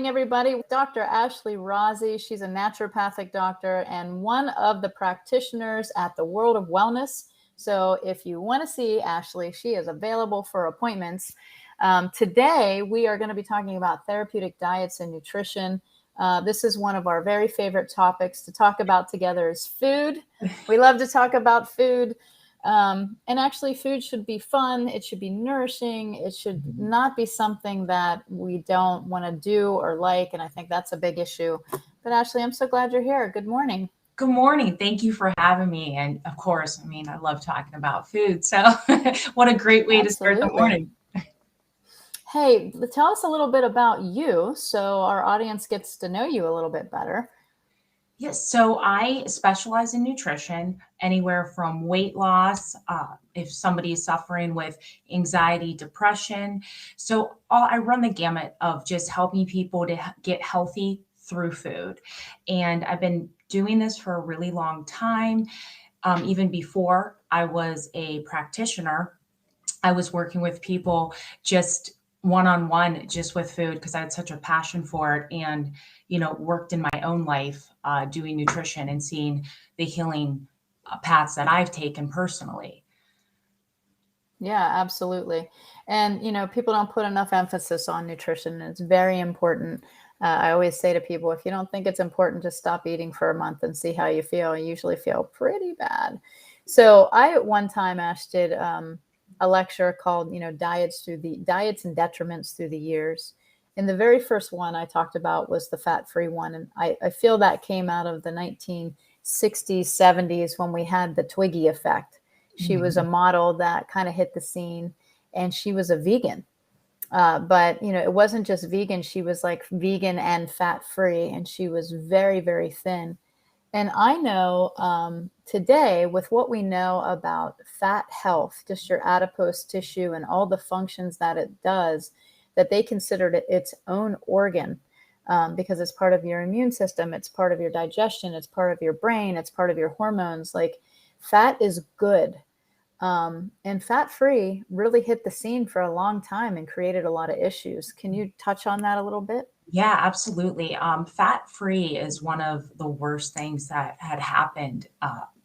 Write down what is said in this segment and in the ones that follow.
Everybody, Dr. Ashley Rozzi. She's a naturopathic doctor and one of the practitioners at the World of Wellness. So if you want to see Ashley, she is available for appointments. Today, we are going to be talking about therapeutic diets and nutrition. This is one of our very favorite topics to talk about together is food. We love to talk about food. And actually, food should be fun. It should be nourishing. It should not be something that we don't want to do or like. And I think that's a big issue. But Ashley, I'm so glad you're here. Good morning. Good morning. Thank you for having me. And of course, I love talking about food. So what a great way to start the morning. Hey, tell us a little bit about you so our audience gets to know you a little bit better. Yes, so I specialize in nutrition, anywhere from weight loss, if somebody is suffering with anxiety, depression. So I run the gamut of just helping people to get healthy through food. And I've been doing this for a really long time. Even before I was a practitioner, I was working with people just one-on-one just with food because I had such a passion for it and, worked in my own life doing nutrition and seeing the healing paths that I've taken personally. Yeah, absolutely. And, people don't put enough emphasis on nutrition. It's very important. I always say to people, if you don't think it's important, just stop eating for a month and see how you feel. You usually feel pretty bad. So I, at one time, Ash, did a lecture called, Diets and Detriments Through the Years. And the very first one I talked about was the fat-free one. And I feel that came out of the 1960s, 70s when we had the Twiggy effect. She was a model that kind of hit the scene and she was a vegan. But, it wasn't just vegan. She was like vegan and fat-free and she was very, very thin. And I know today, with what we know about fat health, just your adipose tissue and all the functions that it does, that they considered it its own organ because it's part of your immune system, it's part of your digestion, it's part of your brain, it's part of your hormones. Like fat is good. And fat-free really hit the scene for a long time and created a lot of issues. Can you touch on that a little bit? Yeah, absolutely. Fat-free is one of the worst things that had happened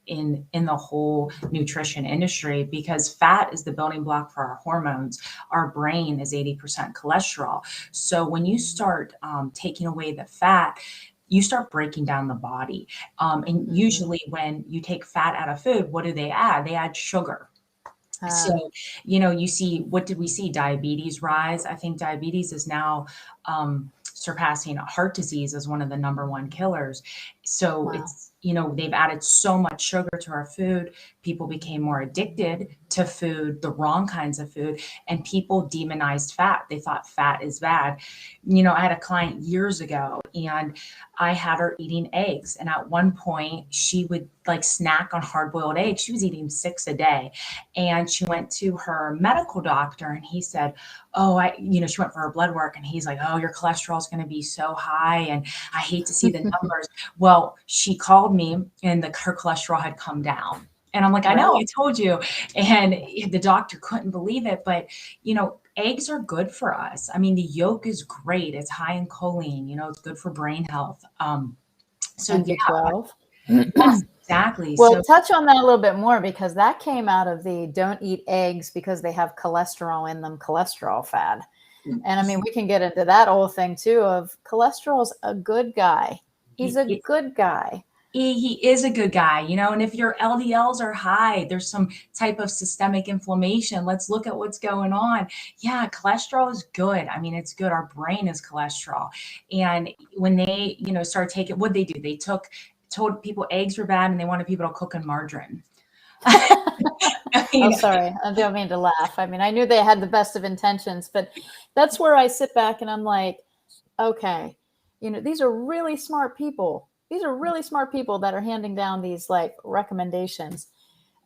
in the whole nutrition industry because fat is the building block for our hormones. Our brain is 80% cholesterol. So when you start taking away the fat, you start breaking down the body. And usually when you take fat out of food, what do they add? They add sugar. So, you see, what did we see? Diabetes rise. I think diabetes is now surpassing heart disease as one of the number one killers. So it's, they've added so much sugar to our food. People became more addicted to food, the wrong kinds of food, and people demonized fat. They thought fat is bad. I had a client years ago and I had her eating eggs. And at one point she would like snack on hard-boiled eggs. She was eating 6 a day. And she went to her medical doctor and he said, she went for her blood work and he's like, oh, your cholesterol is going to be so high. And I hate to see the numbers. Well, she called me and her cholesterol had come down. And I'm like, I know, I told you. And the doctor couldn't believe it. But, eggs are good for us. The yolk is great. It's high in choline, it's good for brain health. So B12. Yes, exactly. Well, touch on that a little bit more because that came out of the don't eat eggs because they have cholesterol in them, cholesterol fad. And we can get into that whole thing too of cholesterol's a good guy. He's a good guy. He is a good guy, and if your LDLs are high, there's some type of systemic inflammation. Let's look at what's going on. Yeah, cholesterol is good. It's good. Our brain is cholesterol. And when they, started taking, what they do, they told people eggs were bad and they wanted people to cook in margarine. I'm sorry. I don't mean to laugh. I knew they had the best of intentions, but that's where I sit back and I'm like, okay, these are really smart people. These are really smart people that are handing down these like recommendations.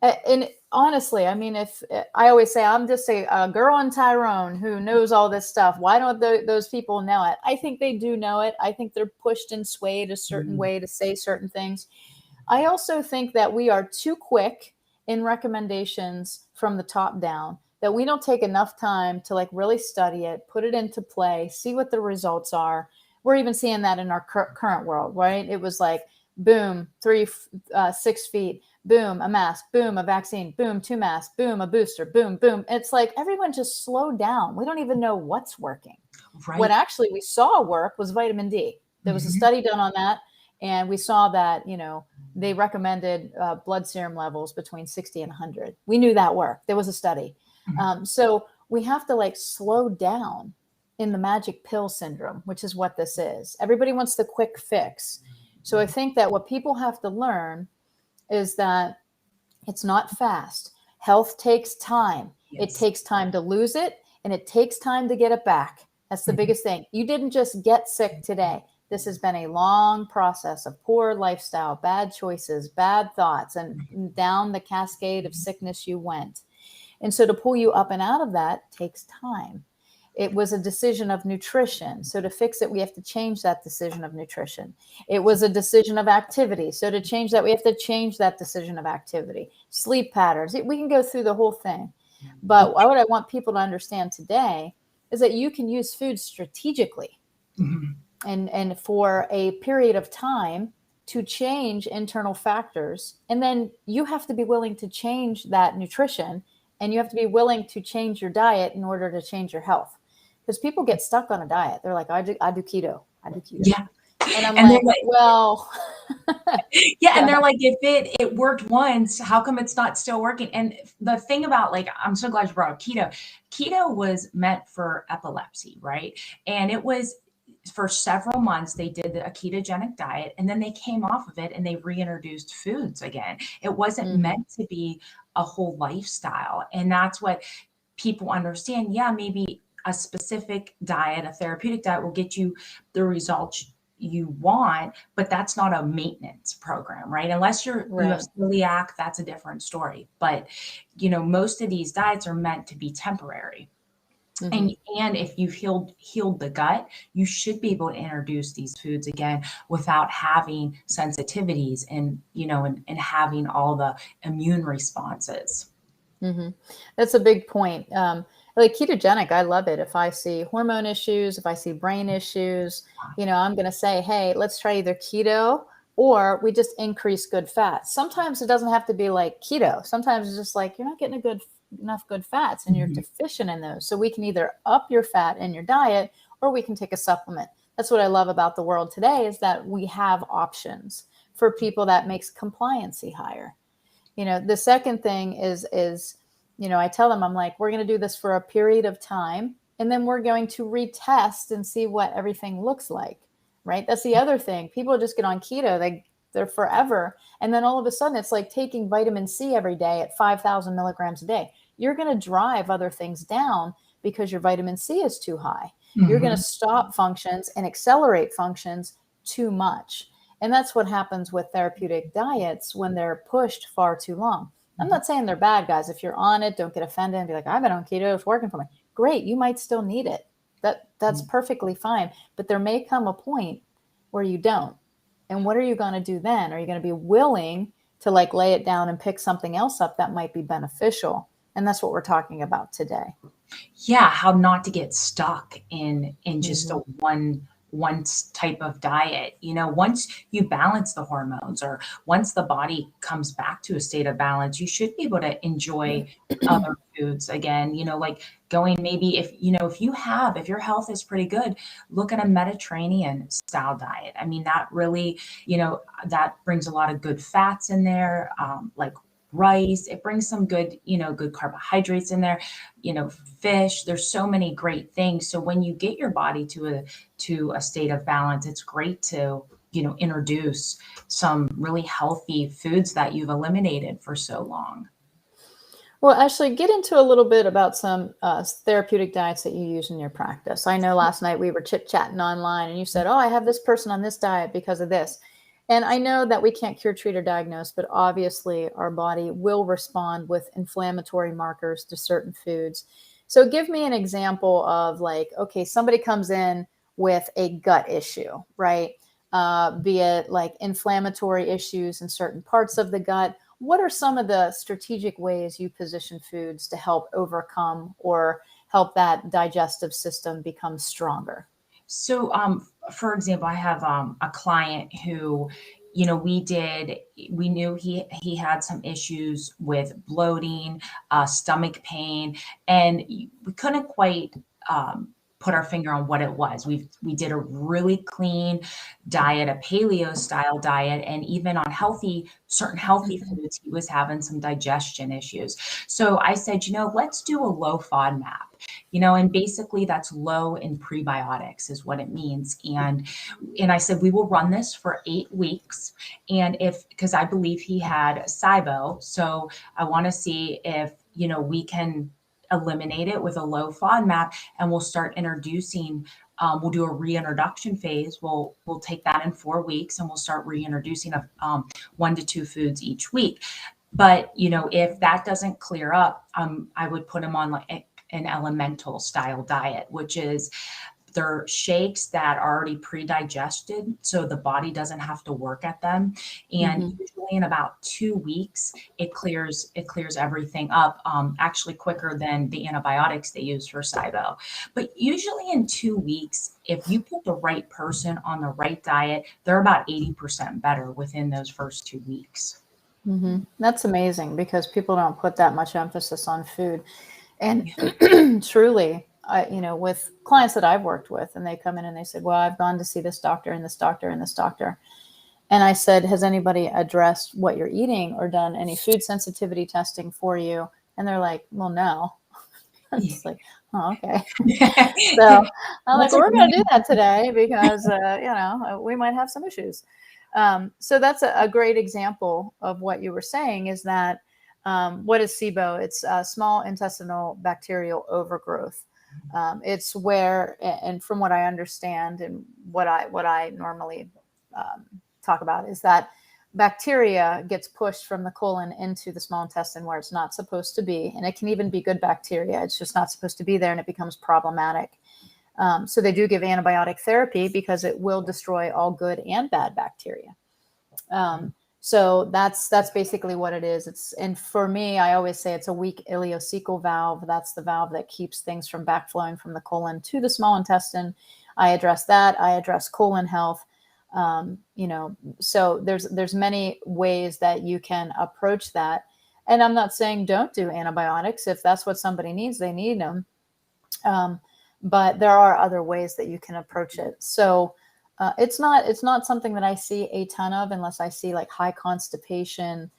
And honestly, if I always say I'm just a girl in Tyrone who knows all this stuff. Why don't those people know it? I think they do know it. I think they're pushed and swayed a certain way to say certain things. I also think that we are too quick in recommendations from the top down, that we don't take enough time to like really study it, put it into play, see what the results are. we're even seeing that in our current world, right? It was like, boom, 6 feet, boom, a mask, boom, a vaccine, boom, 2 masks, boom, a booster, boom, boom. It's like everyone just slowed down. We don't even know what's working. Right. What actually we saw work was vitamin D. There was a study done on that, and we saw that, they recommended blood serum levels between 60 and 100. We knew that worked. There was a study. So we have to like slow down in the magic pill syndrome, which is what this is. Everybody wants the quick fix. So I think that what people have to learn is that it's not fast. Health takes time. Yes. It takes time to lose it, and it takes time to get it back. That's the biggest thing. You didn't just get sick today. This has been a long process of poor lifestyle, bad choices, bad thoughts, and down the cascade of sickness you went. And so to pull you up and out of that takes time. It was a decision of nutrition. So to fix it, we have to change that decision of nutrition. It was a decision of activity. So to change that, we have to change that decision of activity. Sleep patterns. We can go through the whole thing. But what I want people to understand today is that you can use food strategically and for a period of time to change internal factors. And then you have to be willing to change that nutrition, and you have to be willing to change your diet in order to change your health. Because people get stuck on a diet. They're like, I do keto. Yeah. And I'm like, well. Yeah. And they're like, if it worked once, how come it's not still working? And the thing about, like, I'm so glad you brought up keto. Keto was meant for epilepsy, right? And it was for several months, they did a ketogenic diet, and then they came off of it and they reintroduced foods again. It wasn't meant to be a whole lifestyle. And that's what people understand. Yeah, maybe a specific diet, a therapeutic diet, will get you the results you want, but that's not a maintenance program, right? Unless you have celiac, that's a different story. But most of these diets are meant to be temporary. And if you've healed the gut, you should be able to introduce these foods again without having sensitivities and having all the immune responses. That's a big point. Like ketogenic, I love it. If I see hormone issues, if I see brain issues, I'm going to say, hey, let's try either keto or we just increase good fats. Sometimes it doesn't have to be like keto. Sometimes it's just like you're not getting enough good fats and you're deficient in those. So we can either up your fat in your diet or we can take a supplement. That's what I love about the world today, is that we have options for people that makes compliancy higher. The second thing is, I tell them, I'm like, we're going to do this for a period of time, and then we're going to retest and see what everything looks like, right? That's the other thing. People just get on keto. They're forever. And then all of a sudden it's like taking vitamin C every day at 5,000 milligrams a day. You're going to drive other things down because your vitamin C is too high. You're going to stop functions and accelerate functions too much. And that's what happens with therapeutic diets when they're pushed far too long. I'm not saying they're bad, guys. If you're on it, don't get offended and be like, I've been on keto, it's working for me. Great. You might still need it. That's perfectly fine. But there may come a point where you don't. And what are you going to do then? Are you going to be willing to like lay it down and pick something else up that might be beneficial? And that's what we're talking about today. Yeah. How not to get stuck in just a one type of diet. Once you balance the hormones, or once the body comes back to a state of balance, you should be able to enjoy other foods again. Like going, maybe if your health is pretty good, look at a Mediterranean style diet. I mean, that really, that brings a lot of good fats in there, like rice. It brings some good carbohydrates in there, fish. There's so many great things. So when you get your body to a state of balance, it's great to, introduce some really healthy foods that you've eliminated for so long. Well, Ashley, get into a little bit about some therapeutic diets that you use in your practice. I know last night we were chit-chatting online and you said, I have this person on this diet because of this. And I know that we can't cure, treat, or diagnose, but obviously our body will respond with inflammatory markers to certain foods. So give me an example of like, okay, somebody comes in with a gut issue, right? Be it like inflammatory issues in certain parts of the gut. What are some of the strategic ways you position foods to help overcome or help that digestive system become stronger? So for example, I have a client who, you know, we knew he had some issues with bloating, stomach pain, and we couldn't quite put our finger on what it was. We did a really clean diet, a paleo style diet, and even on certain healthy foods, he was having some digestion issues. So I said, you know, let's do a low FOD map. You know, and basically that's low in prebiotics is what it means. And I said, we will run this for 8 weeks. And because I believe he had SIBO, so I want to see if, you know, we can eliminate it with a low FODMAP, and we'll start introducing, we'll do a reintroduction phase. We'll take that in 4 weeks, and we'll start reintroducing 1 to 2 foods each week. But, you know, if that doesn't clear up, I would put him on like an elemental style diet, which is they're shakes that are already pre-digested, so the body doesn't have to work at them. And usually in about 2 weeks, it clears everything up, actually quicker than the antibiotics they use for SIBO. But usually in 2 weeks, if you put the right person on the right diet, they're about 80% better within those first 2 weeks. That's amazing, because people don't put that much emphasis on food. And truly, you know, with clients that I've worked with, and they come in and they said, well, I've gone to see this doctor and this doctor and this doctor. And I said, has anybody addressed what you're eating or done any food sensitivity testing for you? And they're like, well, no. It's like, oh, okay. So I'm like, we're going to do that today because, you know, we might have some issues. So that's a great example of what you were saying, is that what is SIBO? It's small intestinal bacterial overgrowth. It's where, and from what I understand and what I normally talk about, is that bacteria gets pushed from the colon into the small intestine where it's not supposed to be. And it can even be good bacteria. It's just not supposed to be there, and it becomes problematic. So they do give antibiotic therapy because it will destroy all good and bad bacteria. So that's basically what it is. And for me, I always say it's a weak ileocecal valve. That's the valve that keeps things from backflowing from the colon to the small intestine. I address that. I address colon health. You know, so there's many ways that you can approach that. And I'm not saying don't do antibiotics. If that's what somebody needs, they need them. But there are other ways that you can approach it. So it's not something that I see a ton of, unless I see like high constipation,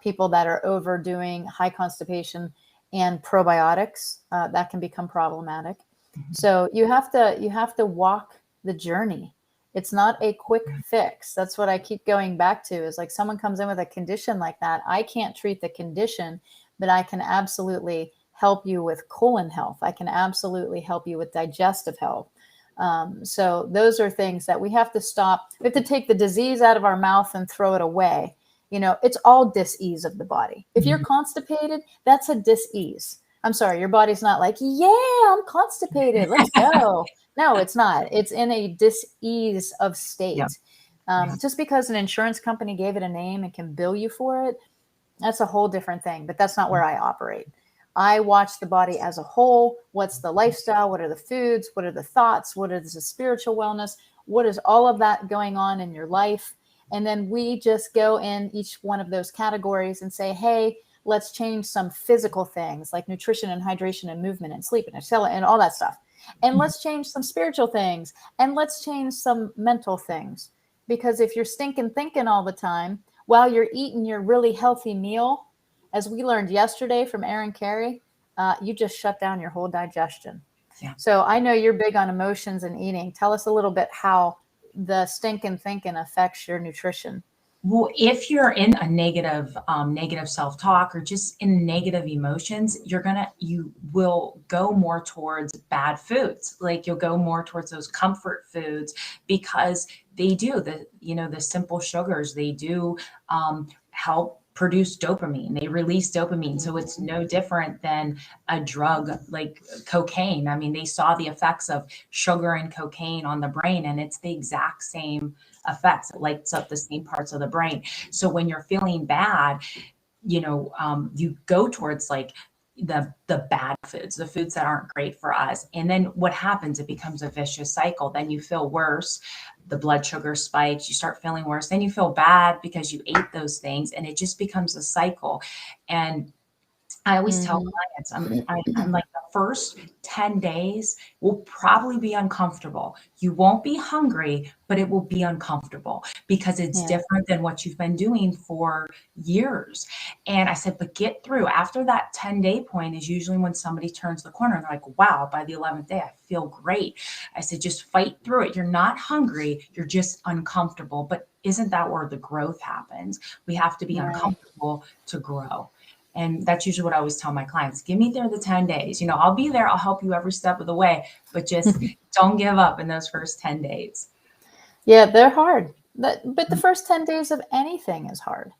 people that are overdoing high constipation and probiotics, that can become problematic. So you have to walk the journey. It's not a quick fix. That's what I keep going back to, is like someone comes in with a condition like that. I can't treat the condition, but I can absolutely help you with colon health. I can absolutely help you with digestive health. So those are things that we have to stop. We have to take the disease out of our mouth and throw it away. You know, it's all dis-ease of the body. If you're constipated, that's a dis-ease. I'm sorry, your body's not like, yeah, I'm constipated, let's go. No, it's not. It's in a dis-ease of state. Yep. Just because an insurance company gave it a name and can bill you for it, that's a whole different thing. But that's not where I operate. I watch the body as a whole. What's the lifestyle? What are the foods? What are the thoughts? What is the spiritual wellness? What is all of that going on in your life? And then we just go in each one of those categories and say, hey, let's change some physical things like nutrition and hydration and movement and sleep and and all that stuff. And let's change some spiritual things, and let's change some mental things. Because if you're stinking thinking all the time while you're eating your really healthy meal, as we learned yesterday from Aaron Carey, you just shut down your whole digestion. Yeah. So I know you're big on emotions and eating. Tell us a little bit how the stinking thinking affects your nutrition. Well, if you're in a negative self-talk or just in negative emotions, you will go more towards bad foods. Like you'll go more towards those comfort foods, because they do the simple sugars, they do help produce dopamine. They release dopamine. So it's no different than a drug like cocaine. I mean, they saw the effects of sugar and cocaine on the brain, and it's the exact same effects. It lights up the same parts of the brain. So when you're feeling bad, you go towards like, the bad foods, the foods that aren't great for us. And then what happens, it becomes a vicious cycle. Then you feel worse, the blood sugar spikes, you start feeling worse, then you feel bad because you ate those things, and it just becomes a cycle. And I always tell clients, I'm like, the first 10 days will probably be uncomfortable. You won't be hungry, but it will be uncomfortable because it's different than what you've been doing for years. And I said, but get through. After that 10-day point is usually when somebody turns the corner and they're like, wow, by the 11th day, I feel great. I said, just fight through it. You're not hungry. You're just uncomfortable. But isn't that where the growth happens? We have to be uncomfortable to grow. And that's usually what I always tell my clients. Give me there the 10 days. I'll be there. I'll help you every step of the way, but just don't give up in those first 10 days. Yeah, they're hard. But the first 10 days of anything is hard.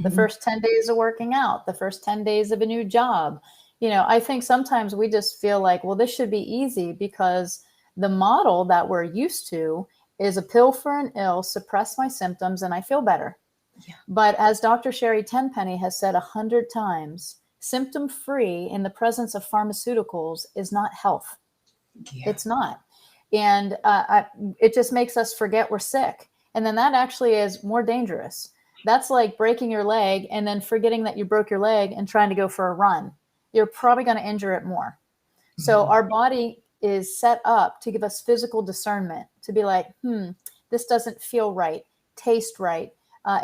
The first 10 days of working out, the first 10 days of a new job. I think sometimes we just feel like, well, this should be easy because the model that we're used to is a pill for an ill, suppress my symptoms, and I feel better. Yeah. But as Dr. Sherry Tenpenny has said 100 times, symptom-free in the presence of pharmaceuticals is not health. Yeah. It's not. And it just makes us forget we're sick. And then that actually is more dangerous. That's like breaking your leg and then forgetting that you broke your leg and trying to go for a run. You're probably going to injure it more. So our body is set up to give us physical discernment, to be like, this doesn't feel right, taste right.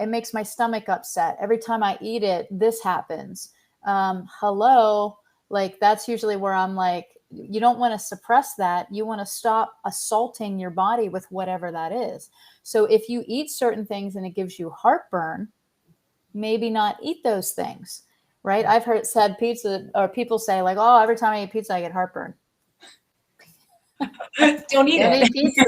It makes my stomach upset. Every time I eat it, this happens. Hello. Like, that's usually where I'm like, you don't want to suppress that. You want to stop assaulting your body with whatever that is. So if you eat certain things and it gives you heartburn, maybe not eat those things, right? I've said pizza, or people say like, oh, every time I eat pizza, I get heartburn. Don't eat pizza.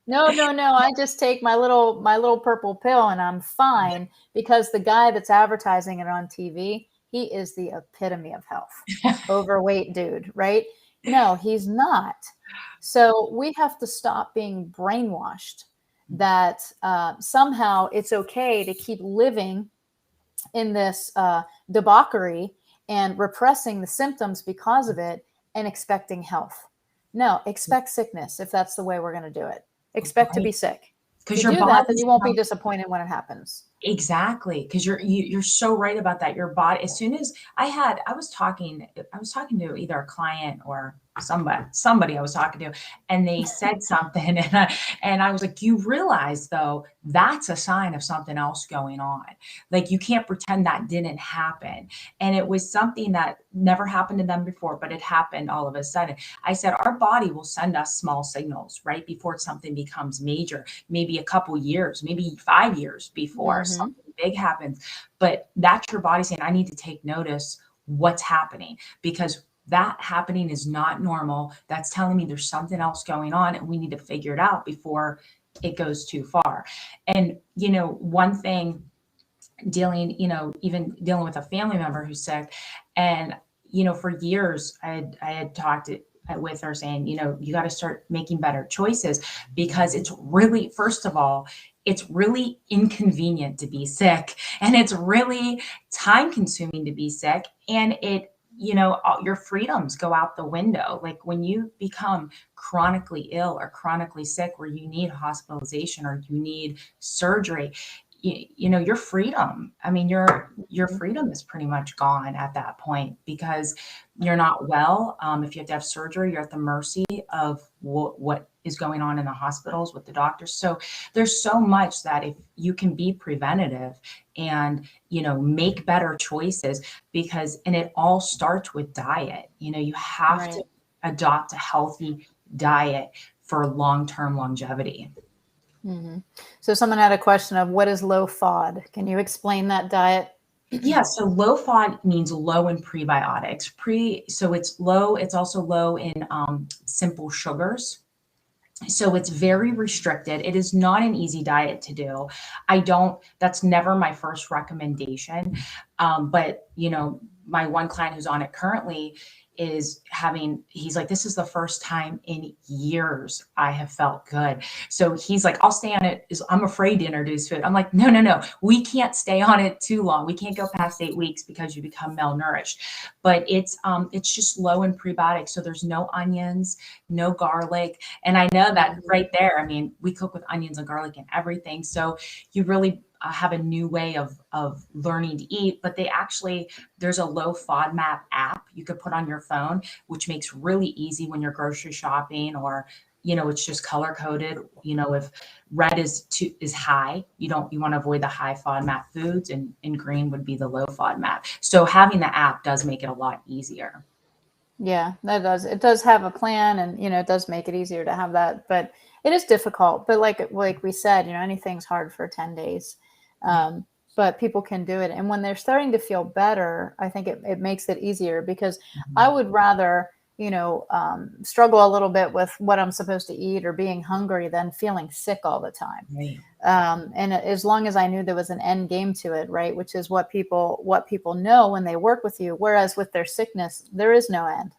No. I just take my little purple pill and I'm fine, because the guy that's advertising it on TV, he is the epitome of health. Overweight dude, right? No, he's not. So we have to stop being brainwashed that somehow it's okay to keep living in this debauchery and repressing the symptoms because of it and expecting health. No, expect sickness if that's the way we're going to do it. Expect to be sick. Because you do that, then you won't be disappointed when it happens. Exactly, because you're so right about that. Your body, as soon as I was talking to either a client or somebody I was talking to, and they said something, and I was like, you realize though, that's a sign of something else going on. Like, you can't pretend that didn't happen. And it was something that never happened to them before, but it happened all of a sudden. I said, our body will send us small signals right before something becomes major, maybe a couple years, maybe 5 years before something big happens. But that's your body saying, I need to take notice what's happening, because that happening is not normal. That's telling me there's something else going on, and we need to figure it out before it goes too far. And, one thing, even dealing with a family member who's sick, and, for years I had talked with her saying, you got to start making better choices, because it's really, first of all, it's really inconvenient to be sick, and it's really time consuming to be sick. And your freedoms go out the window. Like, when you become chronically ill or chronically sick, where you need hospitalization or you need surgery, your freedom, your freedom is pretty much gone at that point, because you're not well. If you have to have surgery, you're at the mercy of what is going on in the hospitals with the doctors. So there's so much that if you can be preventative and, make better choices, and it all starts with diet. You have to adopt a healthy diet for long-term longevity. Mm-hmm. So someone had a question of, what is low FOD? Can you explain that diet? Yeah, so low FOD means low in prebiotics. So it's low. It's also low in simple sugars. So it's very restricted. It is not an easy diet to do. That's never my first recommendation. But my one client who's on it currently is he's like, this is the first time in years I have felt good. So he's like, I'll stay on it. I'm afraid to introduce food. I'm like, no, we can't stay on it too long. We can't go past 8 weeks because you become malnourished. But it's just low in prebiotics. So there's no onions, no garlic. And I know that right there, I mean, we cook with onions and garlic and everything. So you really have a new way of learning to eat. But there's a low FODMAP app you could put on your phone, which makes really easy when you're grocery shopping, or it's just color coded. If red is high, you want to avoid the high FODMAP foods, and green would be the low FODMAP. So having the app does make it a lot easier. Yeah, that does. It does have a plan, and it does make it easier to have that, but it is difficult. But like we said, anything's hard for 10 days. But people can do it. And when they're starting to feel better, I think it makes it easier, because I would rather, struggle a little bit with what I'm supposed to eat or being hungry than feeling sick all the time. Right. And as long as I knew there was an end game to it, right, which is what people know when they work with you. Whereas with their sickness, there is no end.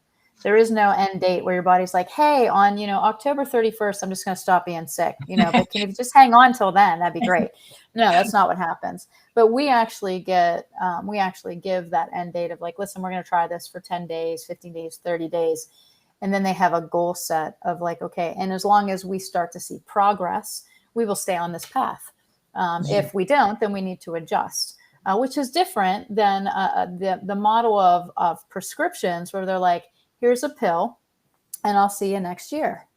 There is no end date where your body's like, hey, on, October 31st, I'm just going to stop being sick, but can you just hang on till then? That'd be great. No, that's not what happens. But we actually give that end date of like, listen, we're going to try this for 10 days, 15 days, 30 days. And then they have a goal set of like, okay, and as long as we start to see progress, we will stay on this path. If we don't, then we need to adjust, which is different than the model of prescriptions, where they're like, here's a pill and I'll see you next year.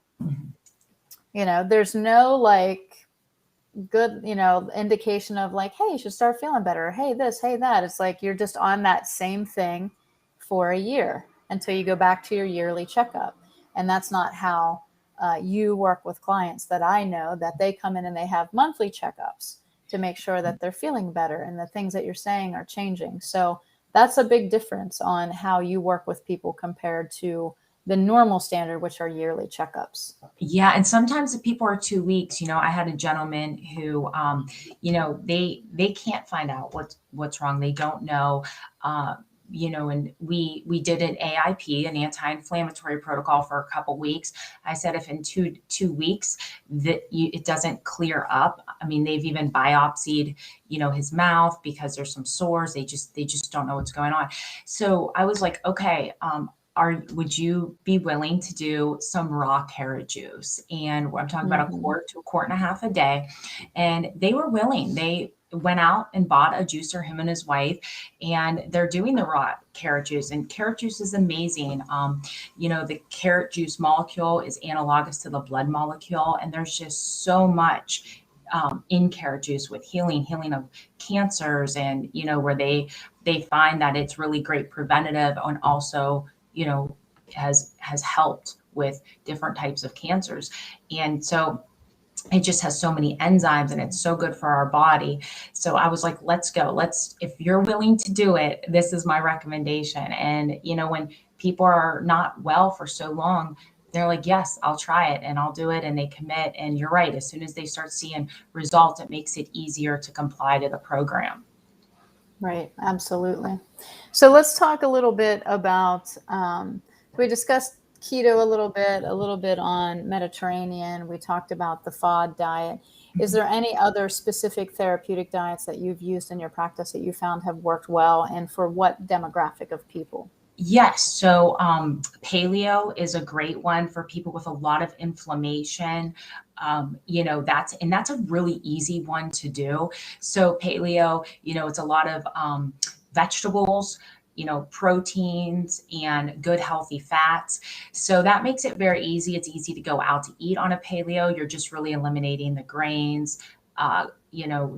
There's no like good, indication of like, hey, you should start feeling better. Or, hey, this, hey, that. It's like, you're just on that same thing for a year until you go back to your yearly checkup. And that's not how you work with clients that I know, that they come in and they have monthly checkups to make sure that they're feeling better and the things that you're saying are changing. So that's a big difference on how you work with people compared to the normal standard, which are yearly checkups. Yeah. And sometimes if people are 2 weeks, I had a gentleman who, they can't find out what's wrong. They don't know, and we did an AIP, an anti-inflammatory protocol, for a couple weeks. I said, if in two weeks that it doesn't clear up, I mean, they've even biopsied, his mouth because there's some sores. They just don't know what's going on. So I was like, okay, would you be willing to do some raw carrot juice? And I'm talking about a quart to a quart and a half a day. And they were willing. They went out and bought a juicer, him and his wife, and they're doing the raw carrot juice. And carrot juice is amazing. The carrot juice molecule is analogous to the blood molecule. And there's just so much in carrot juice with healing of cancers, and, where they find that it's really great preventative, and also, has helped with different types of cancers. And so it just has so many enzymes, and it's so good for our body. So I was like, let's go. If you're willing to do it, this is my recommendation. And, when people are not well for so long, they're like, yes, I'll try it and I'll do it. And they commit. And you're right. As soon as they start seeing results, it makes it easier to comply to the program. Right. Absolutely. So let's talk a little bit about, we discussed keto a little bit on Mediterranean. We talked about the FOD diet. Is there any other specific therapeutic diets that you've used in your practice that you found have worked well, and for what demographic of people? Yes. So paleo is a great one for people with a lot of inflammation. That's a really easy one to do. So paleo, it's a lot of vegetables, proteins, and good healthy fats. So that makes it very easy. It's easy to go out to eat on a paleo. You're just really eliminating the grains,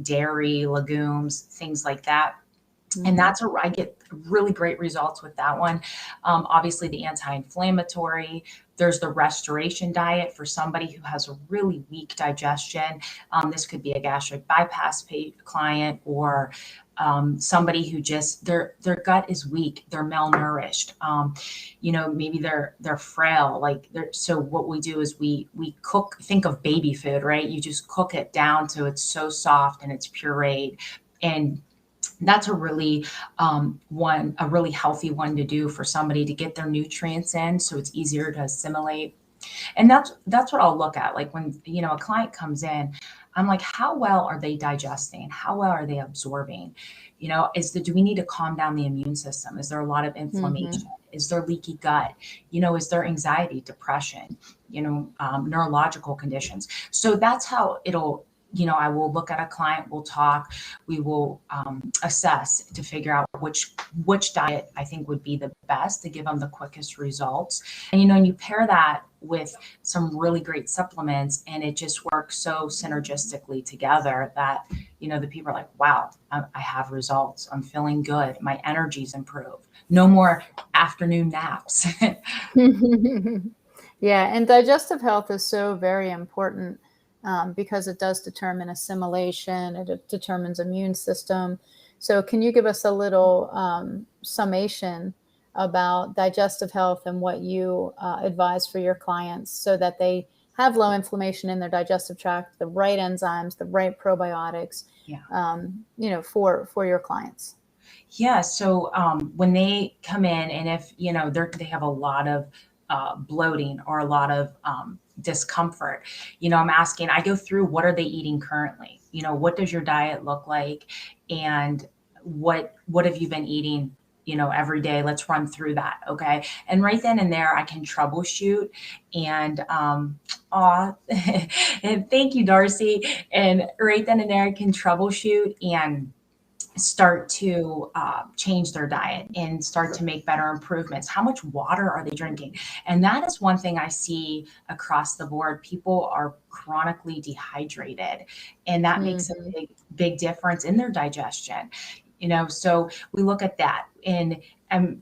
dairy, legumes, things like that. And I get really great results with that one. Obviously the anti-inflammatory, there's the restoration diet for somebody who has a really weak digestion. This could be a gastric bypass client, or somebody who just their gut is weak, they're malnourished, maybe they're frail. So what we do is we cook, think of baby food, right? You just cook it down to it's so soft and it's pureed, and That's a really a really healthy one to do for somebody to get their nutrients in, so it's easier to assimilate. And that's what I'll look at. Like when, a client comes in, I'm like, how well are they digesting? How well are they absorbing? Do we need to calm down the immune system? Is there a lot of Mm-hmm. inflammation? Is there leaky gut? Is there anxiety, depression, neurological conditions? So that's how I will look at a client, we'll talk, we will assess to figure out which diet I think would be the best to give them the quickest results. And, you pair that with some really great supplements, and it just works so synergistically together that, the people are like, wow, I have results. I'm feeling good. My energy's improved. No more afternoon naps. Yeah, and digestive health is so very important because it does determine assimilation, it determines immune system. So, can you give us a little summation about digestive health and what you advise for your clients so that they have low inflammation in their digestive tract, the right enzymes, the right probiotics, Yeah. For your clients? Yeah. So when they come in, and if they have a lot of bloating or a lot of discomfort, I'm asking. I go through, what are they eating currently? What does your diet look like, and what have you been eating? Every day. Let's run through that. Okay. And right then and there, I can troubleshoot. And and thank you, Darcy. And right then and there, I can troubleshoot and start to change their diet and start to make better improvements. How much water are they drinking? And that is one thing I see across the board. People are chronically dehydrated, and that makes a Mm-hmm. big difference in their digestion. So we look at that, and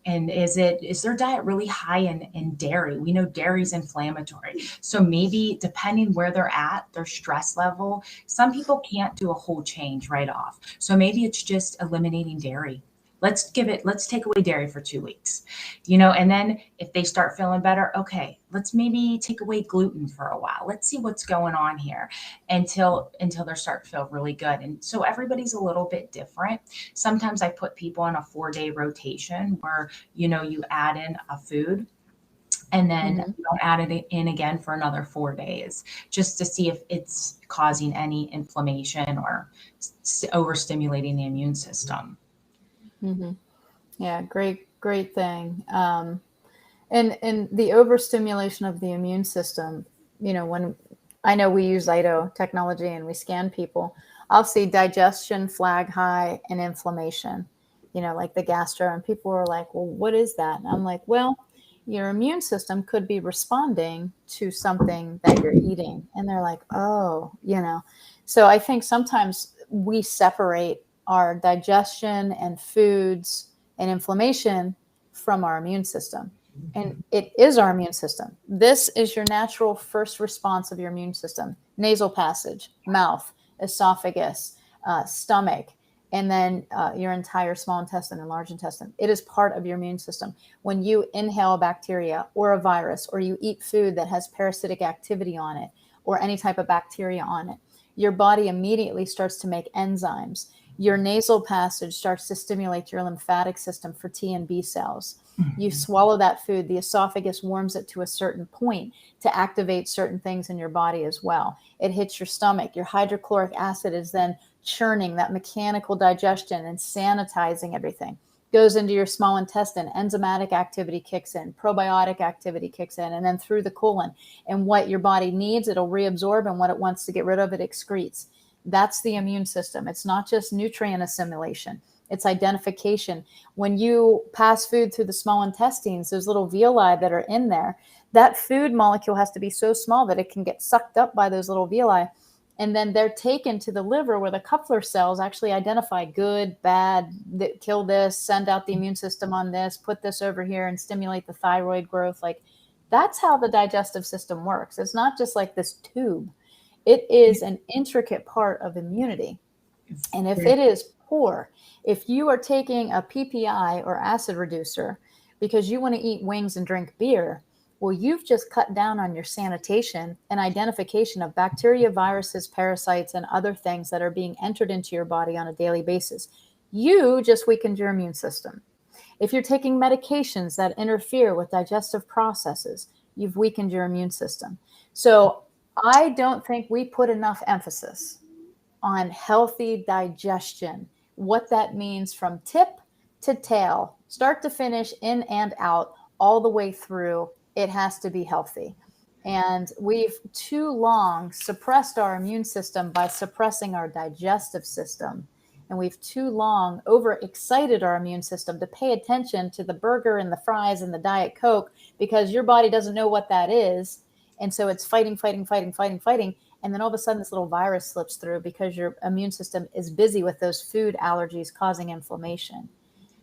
is their diet really high in dairy? We know dairy is inflammatory. So maybe depending where they're at, their stress level, some people can't do a whole change right off. So maybe it's just eliminating dairy. Let's take away dairy for 2 weeks, and then if they start feeling better, okay, let's maybe take away gluten for a while. Let's see what's going on here until they start to feel really good. And so everybody's a little bit different. Sometimes I put people in a 4-day rotation where, you add in a food, and then Mm-hmm. you don't add it in again for another 4 days, just to see if it's causing any inflammation or overstimulating the immune system. Mm-hmm. Yeah, great thing. And the overstimulation of the immune system, when I know we use Ito technology and we scan people, I'll see digestion flag high and inflammation, like the gastro, and people are like, well, what is that? And I'm like, well, your immune system could be responding to something that you're eating. And they're like, oh, So I think sometimes we separate our digestion and foods and inflammation from our immune system. And it is our immune system. This is your natural first response of your immune system: nasal passage, mouth, esophagus, stomach, and then your entire small intestine and large intestine. It is part of your immune system. When you inhale a bacteria or a virus, or you eat food that has parasitic activity on it or any type of bacteria on it, your body immediately starts to make enzymes. Your nasal passage starts to stimulate your lymphatic system for T and B cells. You swallow that food, the esophagus warms it to a certain point to activate certain things in your body as well. It hits your stomach. Your hydrochloric acid is then churning that mechanical digestion and sanitizing everything. Goes into your small intestine, enzymatic activity kicks in, probiotic activity kicks in, and then through the colon. And what your body needs, it'll reabsorb, and what it wants to get rid of, it excretes. That's the immune system. It's not just nutrient assimilation. It's identification. When you pass food through the small intestines, those little villi that are in there, that food molecule has to be so small that it can get sucked up by those little villi. And then they're taken to the liver, where the Kupffer cells actually identify good, bad, kill this, send out the immune system on this, put this over here and stimulate the thyroid growth. Like, that's how the digestive system works. It's not just like this tube. It is an intricate part of immunity. And if it is poor, if you are taking a PPI or acid reducer because you want to eat wings and drink beer, well, you've just cut down on your sanitation and identification of bacteria, viruses, parasites, and other things that are being entered into your body on a daily basis. You just weakened your immune system. If you're taking medications that interfere with digestive processes, you've weakened your immune system. So I don't think we put enough emphasis on healthy digestion, what that means from tip to tail, start to finish, in and out, all the way through. It has to be healthy. And we've too long suppressed our immune system by suppressing our digestive system. And we've too long overexcited our immune system to pay attention to the burger and the fries and the Diet Coke, because your body doesn't know what that is. And so it's fighting. And then all of a sudden this little virus slips through because your immune system is busy with those food allergies causing inflammation.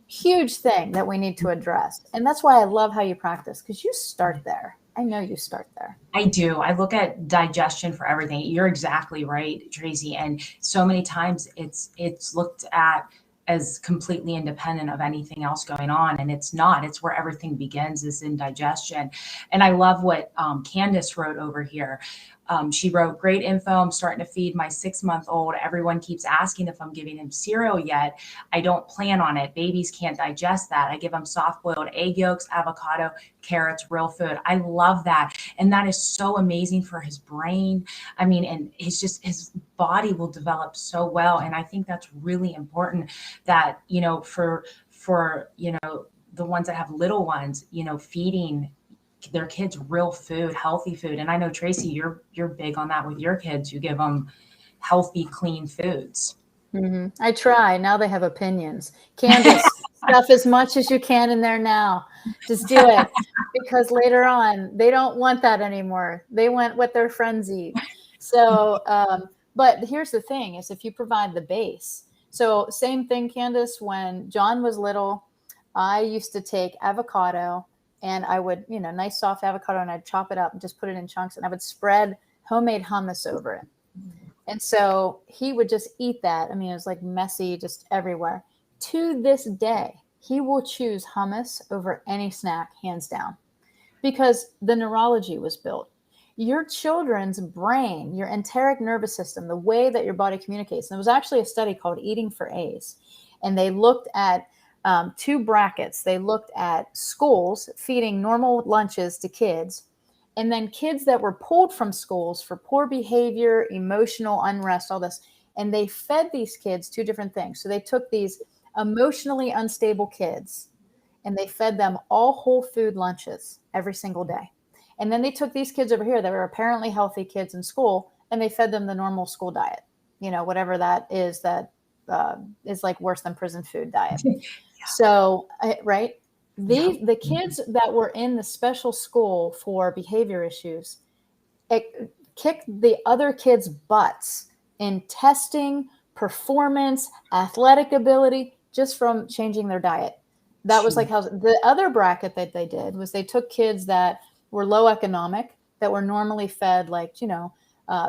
Huge thing that we need to address. And that's why I love how you practice, because you start there. I know you start there. I do. I look at digestion for everything. You're exactly right, Tracy. And so many times it's looked at as completely independent of anything else going on. And it's not. It's where everything begins, is in digestion. And I love what Candace wrote over here. She wrote, great info. I'm starting to feed my 6-month-old. Everyone keeps asking if I'm giving him cereal yet. I don't plan on it. Babies can't digest that. I give him soft boiled egg yolks, avocado, carrots, real food. I love that. And that is so amazing for his brain. I mean, and his body will develop so well. And I think that's really important that, for, the ones that have little ones, feeding their kids real food, healthy food. And I know, Tracy, you're big on that with your kids. You give them healthy, clean foods. Mm-hmm. I try. Now they have opinions. Candace, stuff as much as you can in there now. Just do it, because later on they don't want that anymore. They want what their friends eat. So, but here's the thing: is if you provide the base. So same thing, Candace. When John was little, I used to take avocado. And I would, nice soft avocado, and I'd chop it up and just put it in chunks, and I would spread homemade hummus over it. And so he would just eat that. I mean, it was like messy, just everywhere. To this day, he will choose hummus over any snack, hands down, because the neurology was built. Your children's brain, your enteric nervous system, the way that your body communicates. And there was actually a study called Eating for A's, and they looked at 2 brackets. They looked at schools feeding normal lunches to kids, and then kids that were pulled from schools for poor behavior, emotional unrest, all this. And they fed these kids 2 different things. So they took these emotionally unstable kids and they fed them all whole food lunches every single day. And then they took these kids over here that were apparently healthy kids in school, and they fed them the normal school diet, whatever that is like worse than prison food diet. So, right. The kids that were in the special school for behavior issues, it kicked the other kids' butts in testing, performance, athletic ability, just from changing their diet. That was like how the other bracket that they did was they took kids that were low economic, that were normally fed like,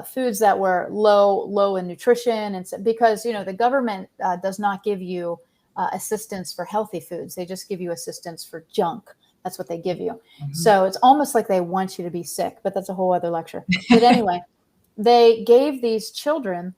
foods that were low in nutrition. And so, because, the government does not give you assistance for healthy foods. They just give you assistance for junk. That's what they give you. Mm-hmm. So it's almost like they want you to be sick, but that's a whole other lecture. But anyway, they gave these children,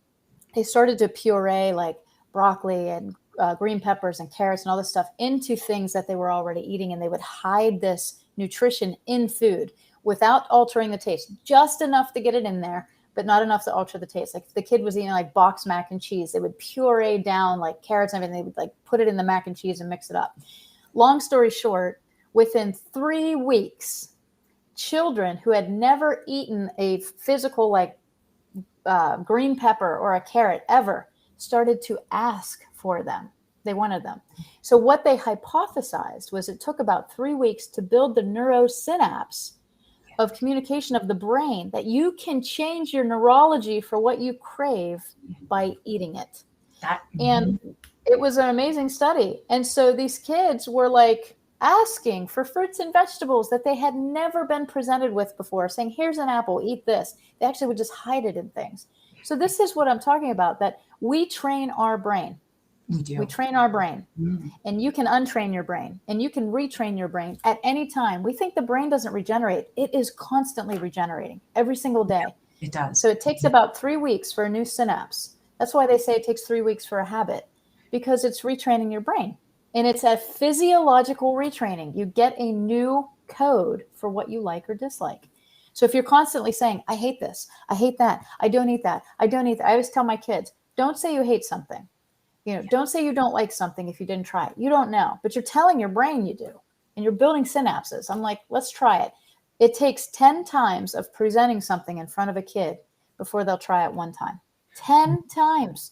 they started to puree like broccoli and green peppers and carrots and all this stuff into things that they were already eating. And they would hide this nutrition in food without altering the taste, just enough to get it in there, but not enough to alter the taste. Like if the kid was eating like boxed mac and cheese, they would puree down like carrots and everything. They would like put it in the mac and cheese and mix it up. Long story short, within 3 weeks, children who had never eaten a physical like green pepper or a carrot ever started to ask for them. They wanted them. So what they hypothesized was it took about 3 weeks to build the neurosynapse of communication of the brain, that you can change your neurology for what you crave by eating it. And it was an amazing study. And so these kids were like asking for fruits and vegetables that they had never been presented with before, saying, here's an apple, eat this. They actually would just hide it in things. So this is what I'm talking about, that we train our brain. We train our brain, and you can untrain your brain, and you can retrain your brain at any time. We think the brain doesn't regenerate. It is constantly regenerating every single day. It does. So it takes about 3 weeks for a new synapse. That's why they say it takes 3 weeks for a habit. because it's retraining your brain. And it's a physiological retraining. You get a new code for what you like or dislike. So if you're constantly saying, I hate this, I hate that, I don't eat that, I don't eat that. I always tell my kids, don't say you hate something. Don't say you don't like something if you didn't try it. You don't know, but you're telling your brain you do, and you're building synapses. I'm like, let's try it. It takes 10 times of presenting something in front of a kid before they'll try it one time. 10 times.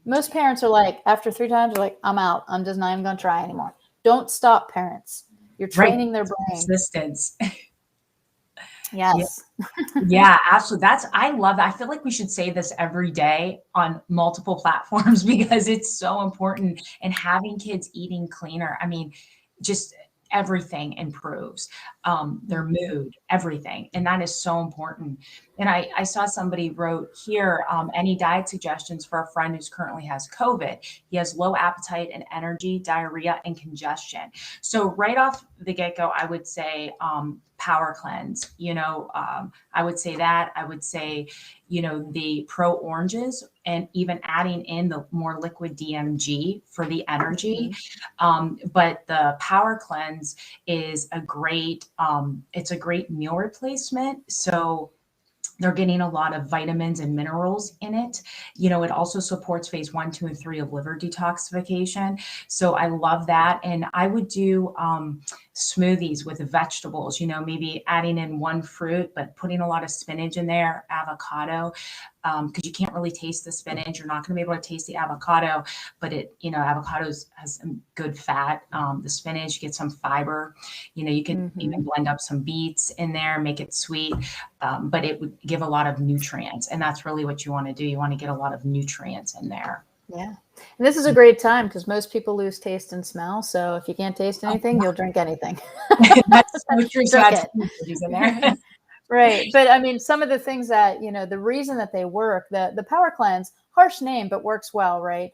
Most parents are like, after 3 times, they're like, I'm out. I'm just not even going to try anymore. Don't stop, parents. You're training their brain. Persistence. Yes. Yeah, absolutely. I love that. I feel like we should say this every day on multiple platforms because it's so important. And having kids eating cleaner, I mean, just everything improves, their mood, everything. And that is so important. And I saw somebody wrote here, any diet suggestions for a friend who's currently has COVID. He has low appetite and energy, diarrhea, and congestion. So right off the get-go, I would say power cleanse. I would say that. I would say, the pro oranges, and even adding in the more liquid DMG for the energy. But the power cleanse is a great, it's a great meal replacement. So they're getting a lot of vitamins and minerals in it. It also supports phase 1, 2, and 3 of liver detoxification. So I love that. And I would do smoothies with vegetables, maybe adding in one fruit, but putting a lot of spinach in there, avocado, because you can't really taste the spinach. You're not going to be able to taste the avocado, but avocado has some good fat. The spinach, get some fiber. You can even blend up some beets in there, make it sweet, but it would give a lot of nutrients. And that's really what you want to do. You want to get a lot of nutrients in there. Yeah. And this is a great time because most people lose taste and smell. So if you can't taste anything, you'll drink anything. That's so true. So Drink that's in there. Right. But I mean, some of the things that, the reason that they work, the power cleanse, harsh name, but works well, right?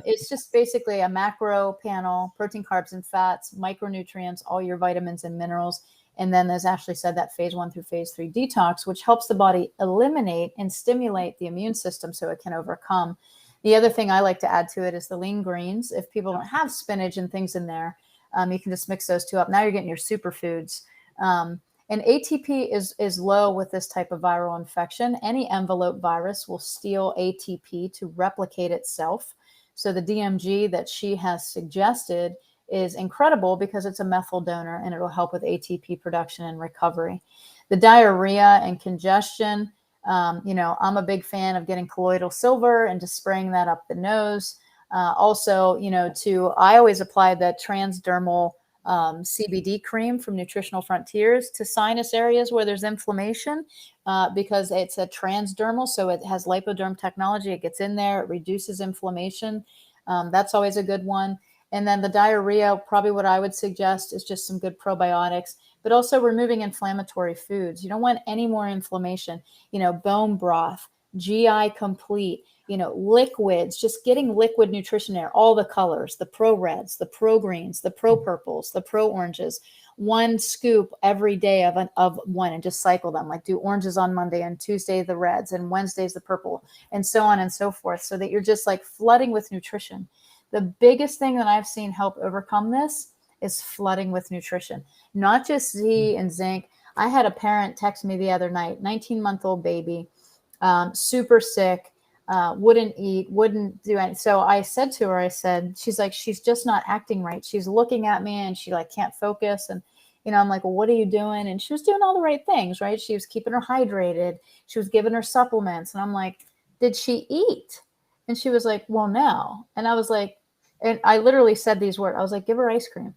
It's just basically a macro panel, protein, carbs, and fats, micronutrients, all your vitamins and minerals. And then, as Ashley said, that phase 1 through phase 3 detox, which helps the body eliminate and stimulate the immune system so it can overcome. The other thing I like to add to it is the lean greens. If people don't have spinach and things in there, you can just mix those two up. Now you're getting your superfoods. And ATP is low with this type of viral infection. Any envelope virus will steal ATP to replicate itself. So the DMG that she has suggested is incredible because it's a methyl donor and it'll help with ATP production and recovery. The diarrhea and congestion, I'm a big fan of getting colloidal silver and just spraying that up the nose. Also, I always apply the transdermal Cbd cream from Nutritional Frontiers to sinus areas where there's inflammation because it's a transdermal. So it has lipoderm technology. It gets in there. It reduces inflammation. That's always a good one. And then the diarrhea, probably what I would suggest is just some good probiotics, but also removing inflammatory foods. You don't want any more inflammation, bone broth, GI complete, liquids, just getting liquid nutrition there, all the colors, the pro reds, the pro greens, the pro purples, the pro oranges, 1 scoop every day of one and just cycle them, like do oranges on Monday and Tuesday, the reds, and Wednesdays, the purple, and so on and so forth. So that you're just like flooding with nutrition. The biggest thing that I've seen help overcome this is flooding with nutrition, not just Z and zinc. I had a parent text me the other night, 19-month-old baby, super sick, wouldn't eat, wouldn't do anything. So I said to her, she's like, she's just not acting right. She's looking at me and she can't focus. And, I'm like, well, what are you doing? And she was doing all the right things, right? She was keeping her hydrated. She was giving her supplements. And I'm like, did she eat? And she was like, well, no. And I was like, and I literally said these words. I was like, give her ice cream.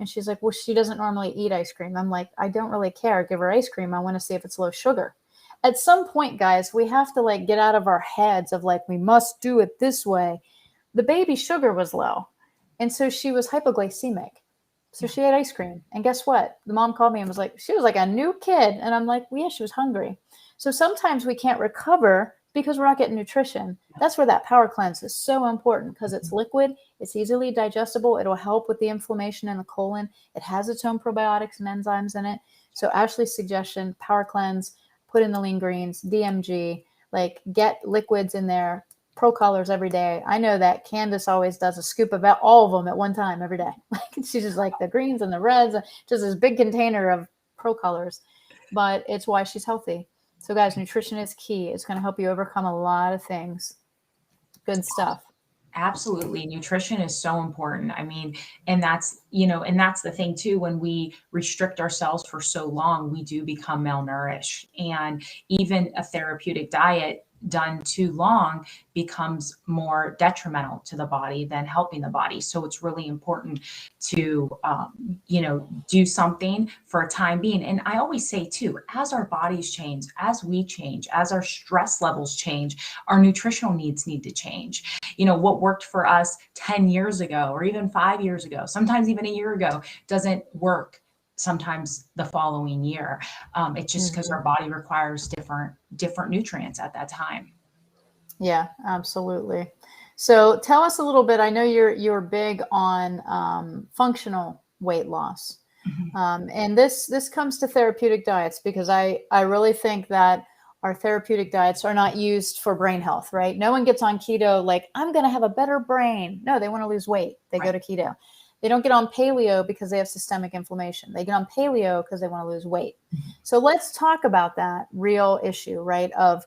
And she's like, well, she doesn't normally eat ice cream. I'm like, I don't really care. Give her ice cream. I want to see if it's low sugar. At some point, guys, we have to get out of our heads of we must do it this way. The baby sugar was low. And so she was hypoglycemic. So she ate ice cream. And guess what? The mom called me and was like, she was like a new kid. And I'm like, well, yeah, she was hungry. So sometimes we can't recover because we're not getting nutrition. That's where that power cleanse is so important because it's liquid, it's easily digestible, it'll help with the inflammation in the colon. It has its own probiotics and enzymes in it. So Ashley's suggestion, power cleanse, put in the lean greens, DMG, get liquids in there, pro-colors every day. I know that Candace always does a scoop of all of them at one time every day. Like she's just like the greens and the reds, just this big container of pro-colors. But it's why she's healthy. So guys, nutrition is key. It's going to help you overcome a lot of things. Good stuff. Absolutely. Nutrition is so important. I mean, and that's, and that's the thing too, when we restrict ourselves for so long, we do become malnourished. And even a therapeutic diet done too long becomes more detrimental to the body than helping the body. So it's really important to, do something for a time being. And I always say too, as our bodies change, as we change, as our stress levels change, our nutritional needs need to change. What worked for us 10 years ago, or even 5 years ago, sometimes even a year ago, doesn't work sometimes the following year. It's just because our body requires different nutrients at that time. Yeah, absolutely. So tell us a little bit. I know you're big on functional weight loss, and this comes to therapeutic diets, because I really think that our therapeutic diets are not used for brain health, right? No one gets on keto like, I'm going to have a better brain. No, they want to lose weight. They go to keto. They don't get on paleo because they have systemic inflammation. They get on paleo because they want to lose weight. So let's talk about that real issue, right? Of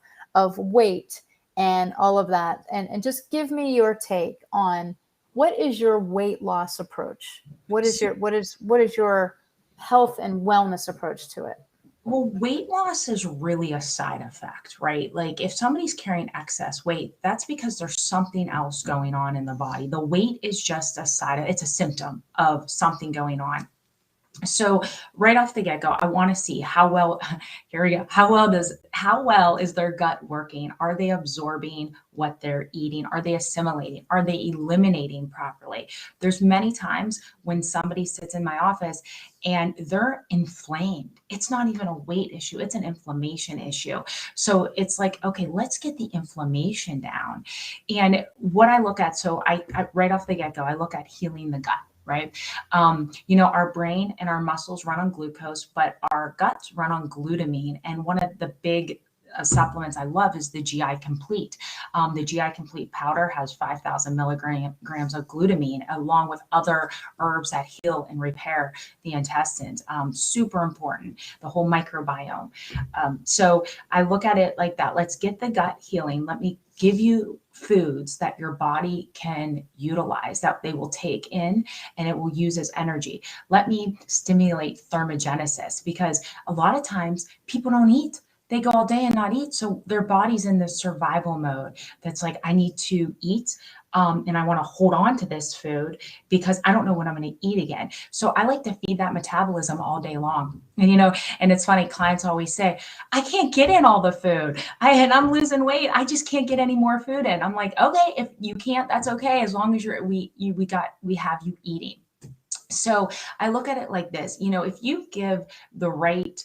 weight and all of that. And just give me your take on, what is your weight loss approach? What is your health and wellness approach to it? Well, weight loss is really a side effect, right? Like if somebody's carrying excess weight, that's because there's something else going on in the body. The weight is just it's a symptom of something going on. So right off the get-go, I want to see how well, here we go. How well is their gut working? Are they absorbing what they're eating? Are they assimilating? Are they eliminating properly? There's many times when somebody sits in my office and they're inflamed. It's not even a weight issue. It's an inflammation issue. So it's like, okay, let's get the inflammation down. And what I look at, so I right off the get-go, I look at healing the gut. Right. Our brain and our muscles run on glucose, but our guts run on glutamine. And one of the big supplements I love is the GI Complete. The GI Complete powder has 5,000 milligrams of glutamine, along with other herbs that heal and repair the intestines. Super important, the whole microbiome. So I look at it like that. Let's get the gut healing. Let me give you foods that your body can utilize, that they will take in and it will use as energy. Let me stimulate thermogenesis, because a lot of times people don't eat. They go all day and not eat. So their body's in this survival mode. That's like, I need to eat. And I want to hold on to this food because I don't know when I'm going to eat again. So I like to feed that metabolism all day long. And it's funny, clients always say, I can't get in all the food. I'm losing weight. I just can't get any more food in. I'm like, okay, if you can't, that's okay. As long as we have you eating. So I look at it like this, if you give the right,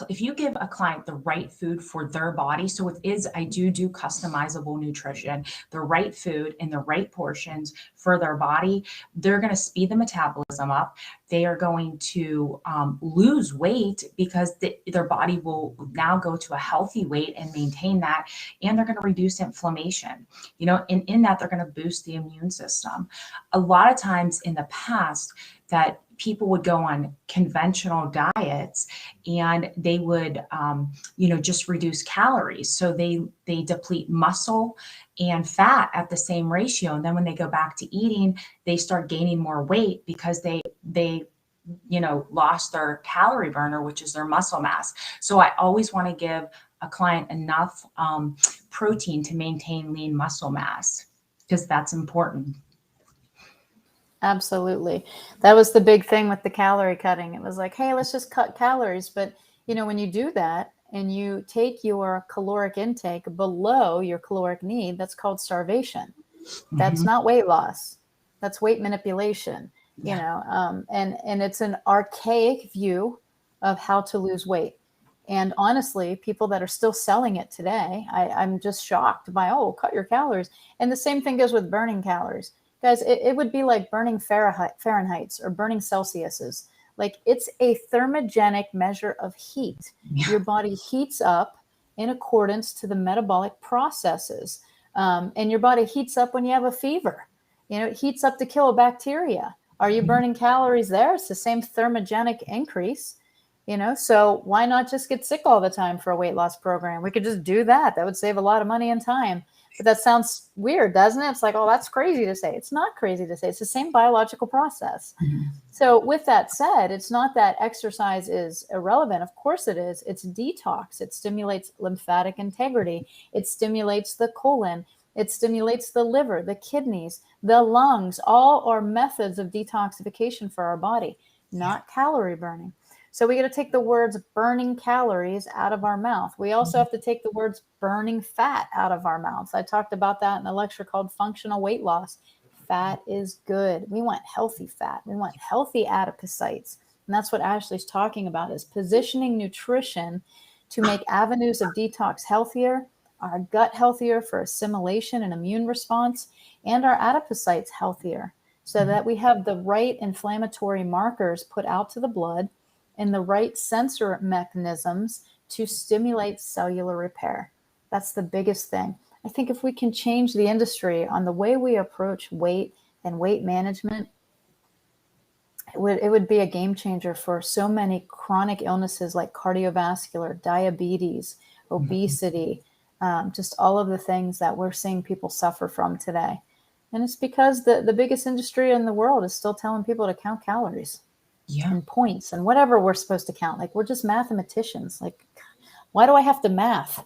if you give a client the right food for their body, so I do customizable nutrition, the right food in the right portions for their body, they're going to speed the metabolism up. They are going to lose weight because their body will now go to a healthy weight and maintain that. And they're going to reduce inflammation, and in that, they're going to boost the immune system. A lot of times in the past, that people would go on conventional diets and they would, just reduce calories. So they deplete muscle and fat at the same ratio. And then when they go back to eating, they start gaining more weight because they lost their calorie burner, which is their muscle mass. So I always want to give a client enough protein to maintain lean muscle mass, because that's important. Absolutely. That was the big thing with the calorie cutting. It was like, hey, let's just cut calories. But, when you do that and you take your caloric intake below your caloric need, that's called starvation. That's not weight loss. That's weight manipulation, and it's an archaic view of how to lose weight. And honestly, people that are still selling it today, I'm just shocked by, cut your calories. And the same thing goes with burning calories. Guys, it would be like burning Fahrenheits or burning Celsiuses. Like, it's a thermogenic measure of heat. Yeah. Your body heats up in accordance to the metabolic processes. And your body heats up when you have a fever. It heats up to kill a bacteria. Are you burning calories there? It's the same thermogenic increase. So why not just get sick all the time for a weight loss program? We could just do that. That would save a lot of money and time. But that sounds weird, doesn't it? It's like, oh, that's crazy to say. It's not crazy to say. It's the same biological process. So with that said, it's not that exercise is irrelevant. Of course it is. It's detox. It stimulates lymphatic integrity. It stimulates the colon. It stimulates the liver, the kidneys, the lungs. All are methods of detoxification for our body, not calorie burning. So we got to take the words burning calories out of our mouth. We also have to take the words burning fat out of our mouths. I talked about that in a lecture called Functional Weight Loss. Fat is good. We want healthy fat. We want healthy adipocytes. And that's what Ashley's talking about, is positioning nutrition to make avenues of detox healthier, our gut healthier for assimilation and immune response, and our adipocytes healthier, so that we have the right inflammatory markers put out to the blood and the right sensor mechanisms to stimulate cellular repair. That's the biggest thing. I think if we can change the industry on the way we approach weight and weight management, it would be a game changer for so many chronic illnesses like cardiovascular, diabetes, obesity, just all of the things that we're seeing people suffer from today. And it's because the biggest industry in the world is still telling people to count calories. And points and whatever we're supposed to count. Like, we're just mathematicians. Like, why do I have to math?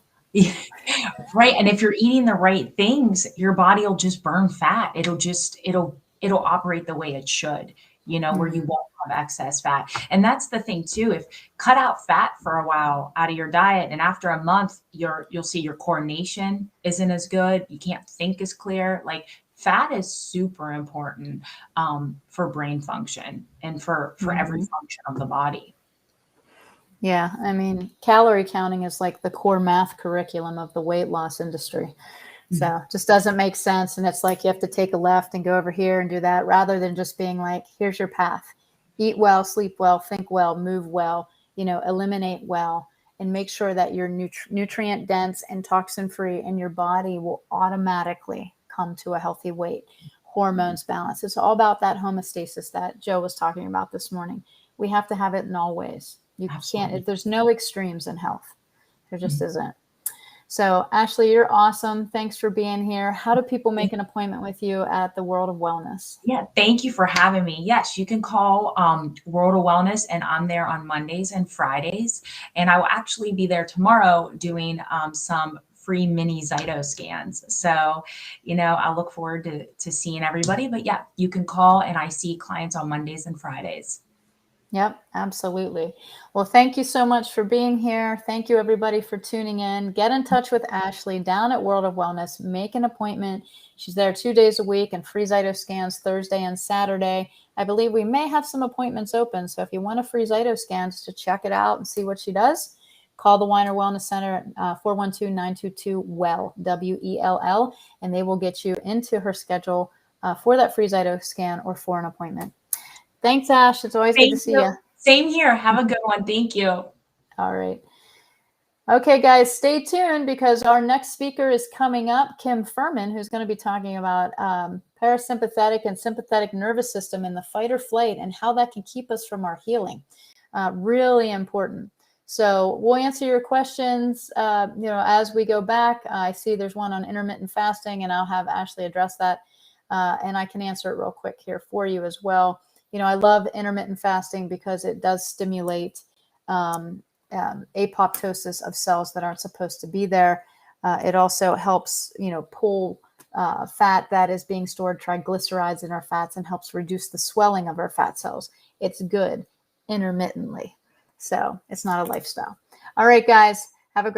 Right. And if you're eating the right things, your body will just burn fat. It'll operate the way it should, where you won't have excess fat. And that's the thing too. If cut out fat for a while out of your diet, and after a month, you'll see your coordination isn't as good. You can't think as clear. Like, fat is super important for brain function and for every function of the body. Yeah, I mean, calorie counting is like the core math curriculum of the weight loss industry. So it just doesn't make sense. And it's like you have to take a left and go over here and do that, rather than just being like, here's your path. Eat well, sleep well, think well, move well, eliminate well, and make sure that you're nutrient dense and toxin free, and your body will automatically come to a healthy weight. Hormones balance. It's all about that homeostasis that Joe was talking about this morning. We have to have it in all ways. You can't, there's no extremes in health. There just isn't. So Ashely, you're awesome. Thanks for being here. How do people make an appointment with you at the World of Wellness? Yeah, thank you for having me. Yes, you can call World of Wellness, and I'm there on Mondays and Fridays. And I will actually be there tomorrow doing some free mini Zyto scans. So, I look forward to seeing everybody. But yeah, you can call, and I see clients on Mondays and Fridays. Yep, absolutely. Well, thank you so much for being here. Thank you, everybody, for tuning in. Get in touch with Ashely down at World of Wellness. Make an appointment. She's there 2 days a week, and free Zyto scans Thursday and Saturday. I believe we may have some appointments open. So if you want a free Zyto scan just to check it out and see what she does, call the Weiner Wellness Center at 412-922-WELL, W-E-L-L, and they will get you into her schedule for that free Zyto scan or for an appointment. Thanks, Ash. It's always good to see you. Same here. Have a good one. Thank you. All right. Okay, guys, stay tuned, because our next speaker is coming up, Kim Furman, who's going to be talking about parasympathetic and sympathetic nervous system in the fight or flight, and how that can keep us from our healing. Really important. So we'll answer your questions, as we go back. I see there's one on intermittent fasting, and I'll have Ashely address that. And I can answer it real quick here for you as well. I love intermittent fasting because it does stimulate apoptosis of cells that aren't supposed to be there. It also helps, pull fat that is being stored, triglycerides in our fats, and helps reduce the swelling of our fat cells. It's good intermittently. So it's not a lifestyle. All right, guys, have a great